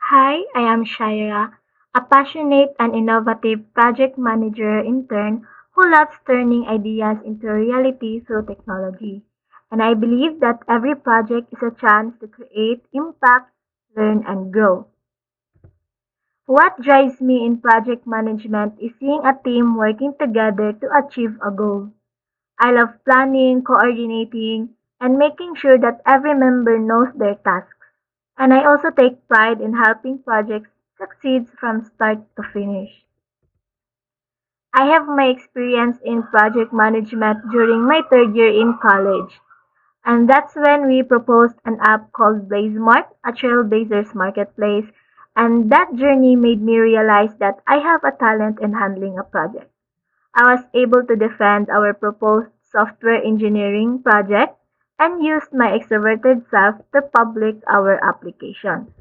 Hi, I am Shaira, a passionate and innovative project manager intern who loves turning ideas into reality through technology. And I believe that every project is a chance to create impact, learn, and grow. What drives me in project management is seeing a team working together to achieve a goal. I love planning, coordinating, and making sure that every member knows their tasks. And I also take pride in helping projects succeed from start to finish. I have my experience in project management during my third year in college. And that's when we proposed an app called BlazeMart, a trailblazers marketplace. And that journey made me realize that I have a talent in handling a project. I was able to defend our proposed software engineering project and used my extroverted self to public our application.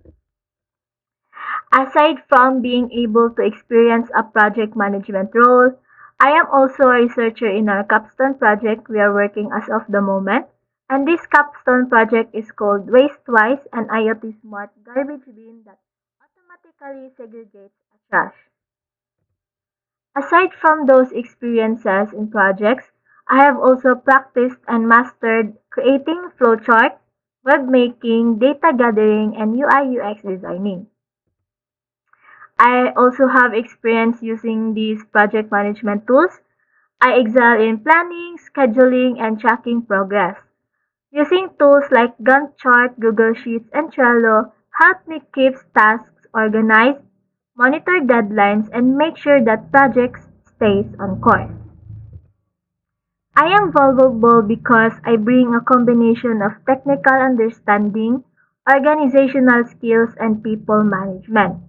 Aside from being able to experience a project management role, I am also a researcher in our capstone project we are working as of the moment. And this capstone project is called WasteWise, an IoT smart garbage bin that automatically segregates trash. Aside from those experiences in projects, I have also practiced and mastered creating flowchart, web making, data gathering, and UI UX designing. I also have experience using these project management tools. I excel in planning, scheduling, and tracking progress. Using tools like Gantt chart, Google Sheets, and Trello help me keep tasks organized, monitor deadlines, and make sure that projects stays on course. I am valuable because I bring a combination of technical understanding, organizational skills, and people management.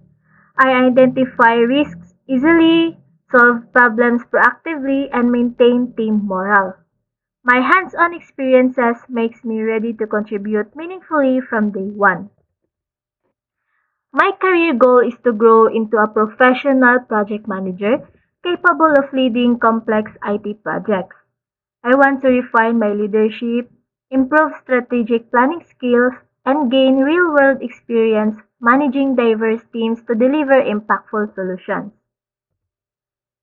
I identify risks easily, solve problems proactively, and maintain team morale. My hands-on experiences makes me ready to contribute meaningfully from day one. My career goal is to grow into a professional project manager capable of leading complex IT projects. I want to refine my leadership, improve strategic planning skills, and gain real-world experience managing diverse teams to deliver impactful solutions.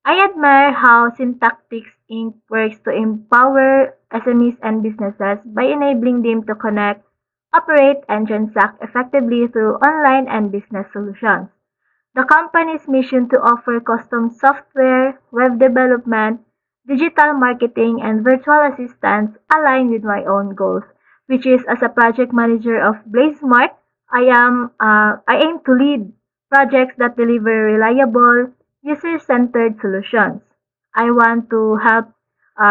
I admire how Syntactics Inc. works to empower SMEs and businesses by enabling them to connect, operate, and transact effectively through online and business solutions. The company's mission to offer custom software, web development, digital marketing, and virtual assistants align with my own goals, which is as a project manager of BlazeSmart, I aim to lead projects that deliver reliable, user-centered solutions. I want to help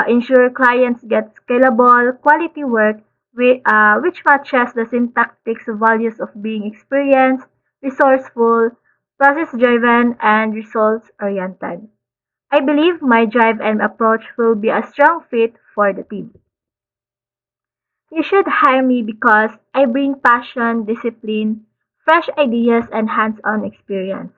ensure clients get scalable, quality work which matches the syntactics values of being experienced, resourceful, process driven, and results oriented. I believe my drive and approach will be a strong fit for the team. You should hire me because I bring passion, discipline, fresh ideas, and hands on experience.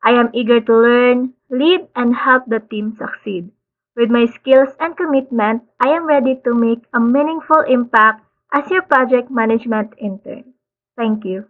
I am eager to learn, lead, and help the team succeed. With my skills and commitment, I am ready to make a meaningful impact as your project management intern. Thank you.